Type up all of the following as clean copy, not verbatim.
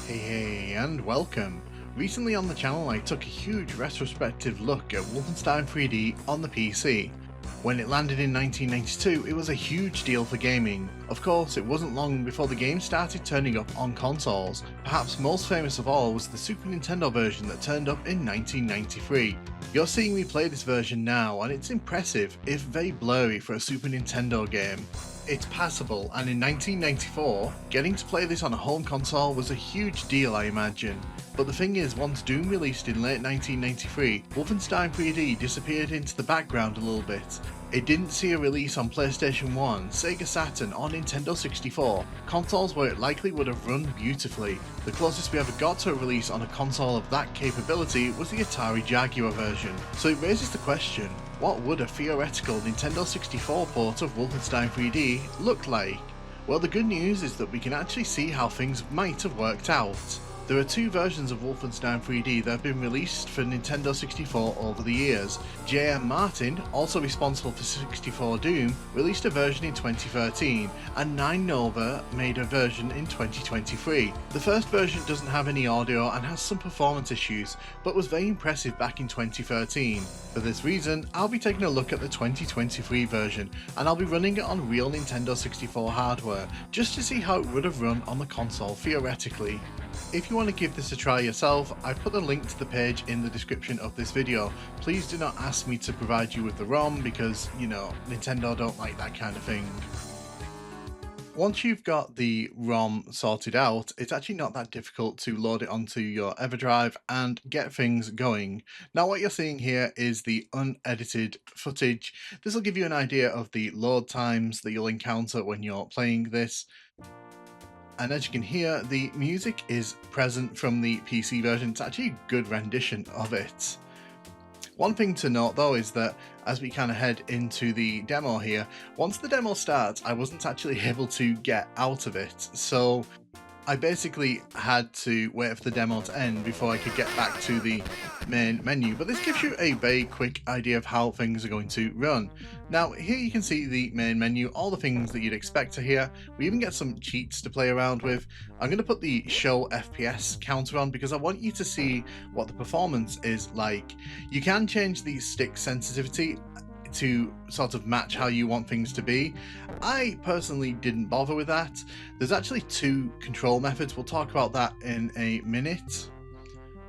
Hey, and welcome! Recently on the channel I took a huge retrospective look at Wolfenstein 3D on the PC. When it landed in 1992, it was a huge deal for gaming. Of course, it wasn't long before the game started turning up on consoles. Perhaps most famous of all was the Super Nintendo version that turned up in 1993. You're seeing me play this version now, and it's impressive, if very blurry for a Super Nintendo game. It's passable, and in 1994, getting to play this on a home console was a huge deal, I imagine. But the thing is, once Doom released in late 1993, Wolfenstein 3D disappeared into the background a little bit. It didn't see a release on PlayStation 1, Sega Saturn or Nintendo 64, consoles where it likely would have run beautifully. The closest we ever got to a release on a console of that capability was the Atari Jaguar version. So it raises the question, what would a theoretical Nintendo 64 port of Wolfenstein 3D look like? Well, the good news is that we can actually see how things might have worked out. There are two versions of Wolfenstein 3D that have been released for Nintendo 64 over the years. J.M. Martin, also responsible for 64 Doom, released a version in 2013, and 9 Nova made a version in 2023. The first version doesn't have any audio and has some performance issues, but was very impressive back in 2013. For this reason, I'll be taking a look at the 2023 version, and I'll be running it on real Nintendo 64 hardware, just to see how it would have run on the console theoretically. If you want to give this a try yourself, I put a link to the page in the description of this video. Please do not ask me to provide you with the ROM because, you know, Nintendo don't like that kind of thing. Once you've got the ROM sorted out, it's actually not that difficult to load it onto your EverDrive and get things going. Now what you're seeing here is the unedited footage. This will give you an idea of the load times that you'll encounter when you're playing this. And as you can hear, the music is present from the PC version. It's actually a good rendition of it. One thing to note though is that as we kind of head into the demo here, once the demo starts, I wasn't actually able to get out of it. So I basically had to wait for the demo to end before I could get back to the main menu, but this gives you a very quick idea of how things are going to run. Now here you can see the main menu, all the things that you'd expect to hear. We even get some cheats to play around with. I'm going to put the show FPS counter on because I want you to see what the performance is like. You can change the stick sensitivity to sort of match how you want things to be. I personally didn't bother with that. There's actually two control methods. We'll talk about that in a minute.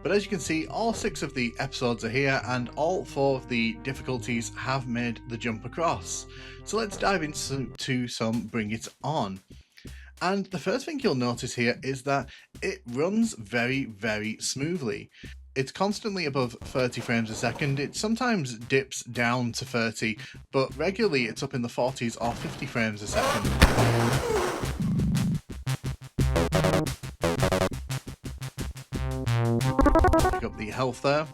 But as you can see, all 6 of the episodes are here and all 4 of the difficulties have made the jump across. So let's dive into some Bring It On. And the first thing you'll notice here is that it runs very, very smoothly. It's constantly above 30 frames a second. It sometimes dips down to 30, but regularly it's up in the 40s or 50 frames a second. Pick up the health there.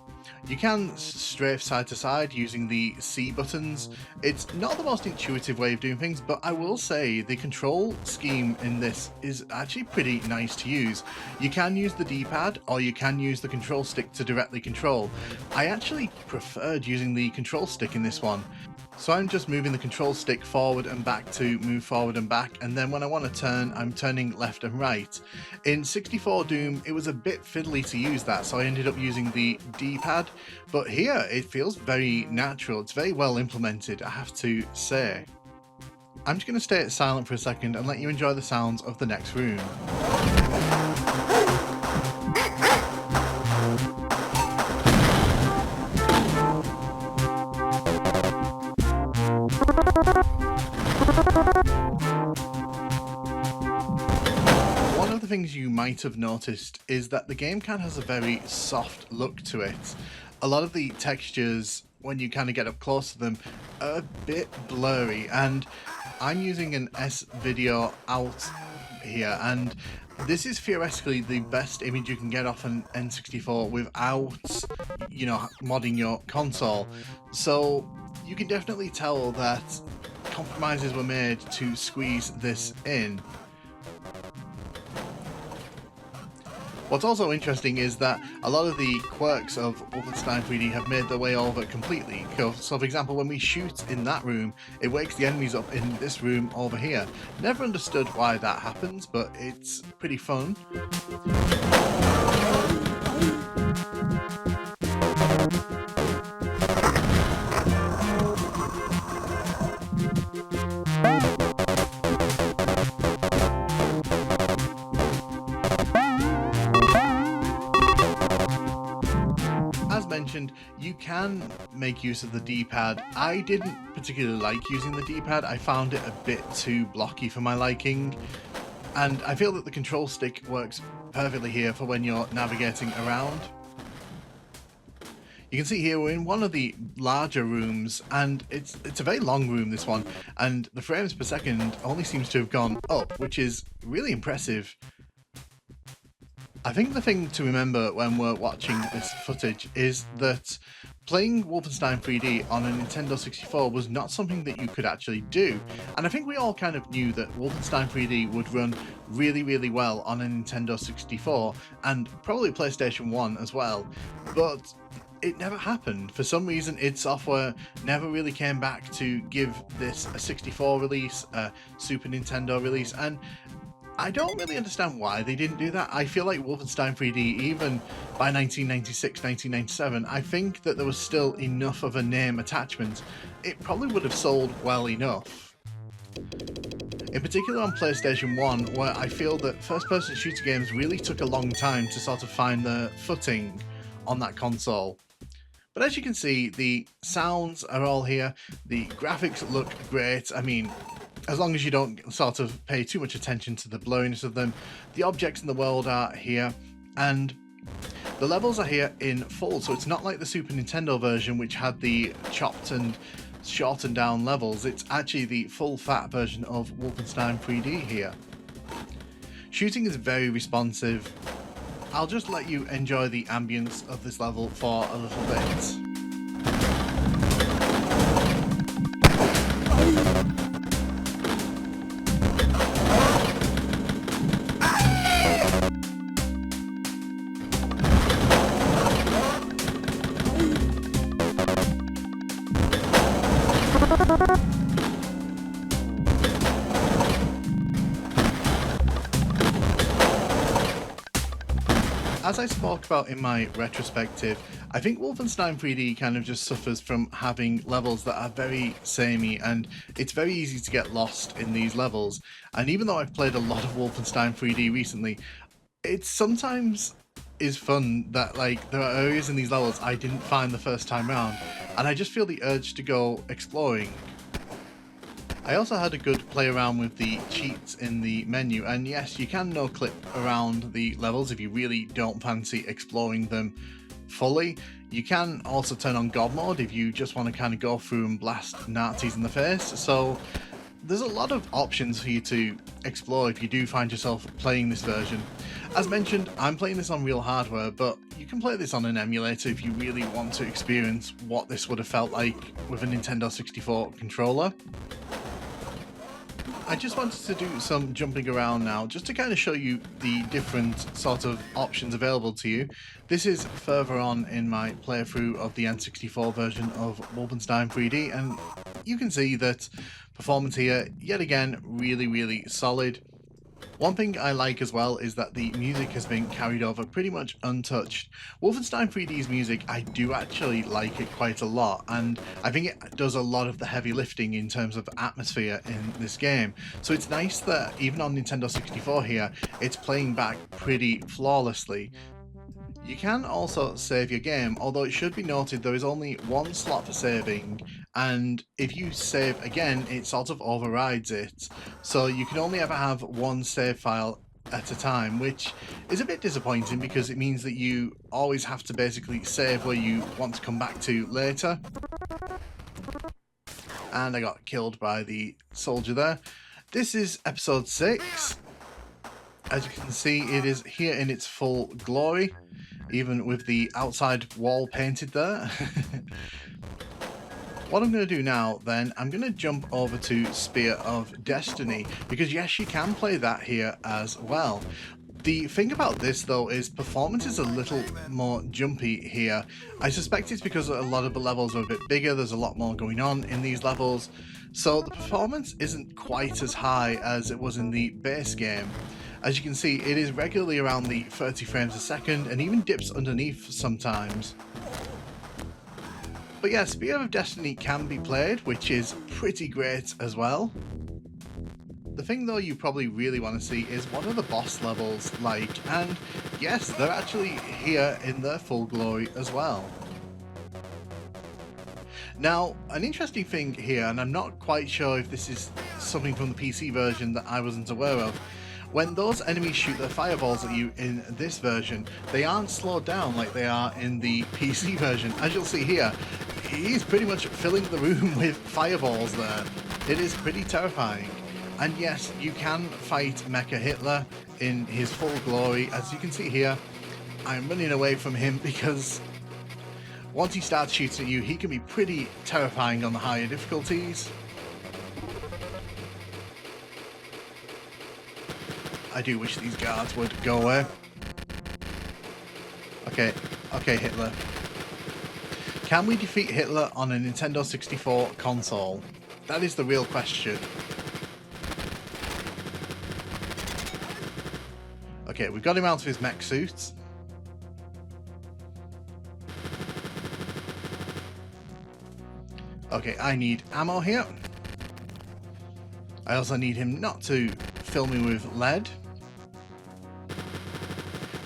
You can strafe side to side using the C buttons. It's not the most intuitive way of doing things, but I will say the control scheme in this is actually pretty nice to use. You can use the D-pad or you can use the control stick to directly control. I actually preferred using the control stick in this one. So I'm just moving the control stick forward and back to move forward and back, and then when I want to turn, I'm turning left and right. In 64 Doom, it was a bit fiddly to use that, so I ended up using the D-pad, but here it feels very natural. It's very well implemented, I have to say. I'm just going to stay silent for a second and let you enjoy the sounds of the next room. One of the things you might have noticed is that the game kind of has a very soft look to it. A lot of the textures, when you kind of get up close to them, are a bit blurry, and I'm using an S-video out here, and this is theoretically the best image you can get off an N64 without, you know, modding your console. So you can definitely tell that compromises were made to squeeze this in. What's also interesting is that a lot of the quirks of Wolfenstein 3D have made their way over completely. So for example, when we shoot in that room, it wakes the enemies up in this room over here. Never understood why that happens, but it's pretty fun. mentioned, you can make use of the D-pad. I didn't particularly like using the D-pad. I found it a bit too blocky for my liking, and I feel that the control stick works perfectly here for when you're navigating around. You can see here we're in one of the larger rooms, and it's a very long room, this one, and the frames per second only seems to have gone up, which is really impressive. I think the thing to remember when we're watching this footage is that playing Wolfenstein 3D on a Nintendo 64 was not something that you could actually do, and I think we all kind of knew that Wolfenstein 3D would run really, really well on a Nintendo 64 and probably PlayStation 1 as well, but it never happened. For some reason, id Software never really came back to give this a 64 release, a Super Nintendo release, and I don't really understand why they didn't do that. I feel like Wolfenstein 3D, even by 1996, 1997, I think that there was still enough of a name attachment. It probably would have sold well enough. In particular on PlayStation 1, where I feel that first-person shooter games really took a long time to sort of find their footing on that console. But as you can see, the sounds are all here, the graphics look great. I mean, as long as you don't sort of pay too much attention to the blurriness of them. The objects in the world are here, and the levels are here in full, so it's not like the Super Nintendo version which had the chopped and shortened down levels. It's actually the full fat version of Wolfenstein 3D here. Shooting is very responsive. I'll just let you enjoy the ambience of this level for a little bit. As I spoke about in my retrospective, I think Wolfenstein 3D kind of just suffers from having levels that are very samey, and it's very easy to get lost in these levels. And even though I've played a lot of Wolfenstein 3D recently, it sometimes is fun that like there are areas in these levels I didn't find the first time round, and I just feel the urge to go exploring. I also had a good play around with the cheats in the menu, and yes, you can no-clip around the levels if you really don't fancy exploring them fully. You can also turn on God mode if you just want to kind of go through and blast Nazis in the face, so there's a lot of options for you to explore if you do find yourself playing this version. As mentioned, I'm playing this on real hardware, but you can play this on an emulator if you really want to experience what this would have felt like with a Nintendo 64 controller. I just wanted to do some jumping around now, just to kind of show you the different sort of options available to you. This is further on in my playthrough of the N64 version of Wolfenstein 3D, and you can see that performance here, yet again, really, really solid. One thing I like as well is that the music has been carried over pretty much untouched. Wolfenstein 3D's music, I do actually like it quite a lot, and I think it does a lot of the heavy lifting in terms of atmosphere in this game. So it's nice that even on Nintendo 64 here, it's playing back pretty flawlessly. You can also save your game, although it should be noted there is only one slot for saving, and if you save again, it sort of overrides it. So you can only ever have one save file at a time, which is a bit disappointing because it means that you always have to basically save where you want to come back to later. And I got killed by the soldier there. This is episode 6. As you can see, it is here in its full glory, even with the outside wall painted there. What I'm going to do now then, I'm going to jump over to Spear of Destiny, because yes, you can play that here as well. The thing about this though is performance is a little more jumpy here. I suspect it's because a lot of the levels are a bit bigger, there's a lot more going on in these levels, so the performance isn't quite as high as it was in the base game. As you can see, it is regularly around the 30 frames a second and even dips underneath sometimes. But yeah, Spear of Destiny can be played, which is pretty great as well. The thing though you probably really want to see is what are the boss levels like, and yes, they're actually here in their full glory as well. Now, an interesting thing here, and I'm not quite sure if this is something from the PC version that I wasn't aware of, when those enemies shoot their fireballs at you in this version, they aren't slowed down like they are in the PC version. As you'll see here, he's pretty much filling the room with fireballs there. It is pretty terrifying. And yes, you can fight Mecha Hitler in his full glory. As you can see here, I'm running away from him because once he starts shooting at you, he can be pretty terrifying on the higher difficulties. I do wish these guards would go away. Okay, Hitler. Can we defeat Hitler on a Nintendo 64 console? That is the real question. Okay, we've got him out of his mech suit. Okay, I need ammo here. I also need him not to fill me with lead.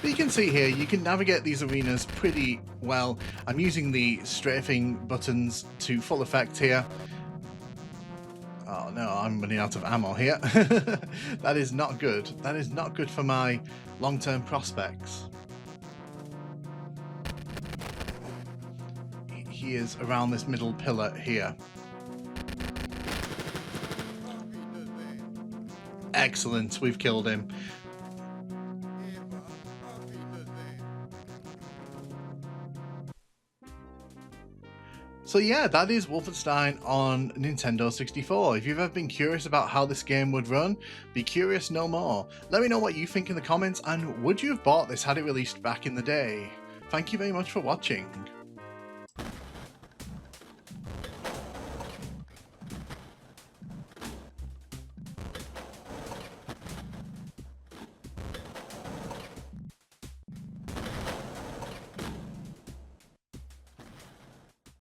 But you can see here, you can navigate these arenas pretty well. I'm using the strafing buttons to full effect here. Oh no, I'm running out of ammo here. That is not good. That is not good for my long-term prospects. He is around this middle pillar here. Excellent, we've killed him. So yeah, that is Wolfenstein on Nintendo 64. If you've ever been curious about how this game would run, be curious no more. Let me know what you think in the comments, and would you have bought this had it released back in the day? Thank you very much for watching.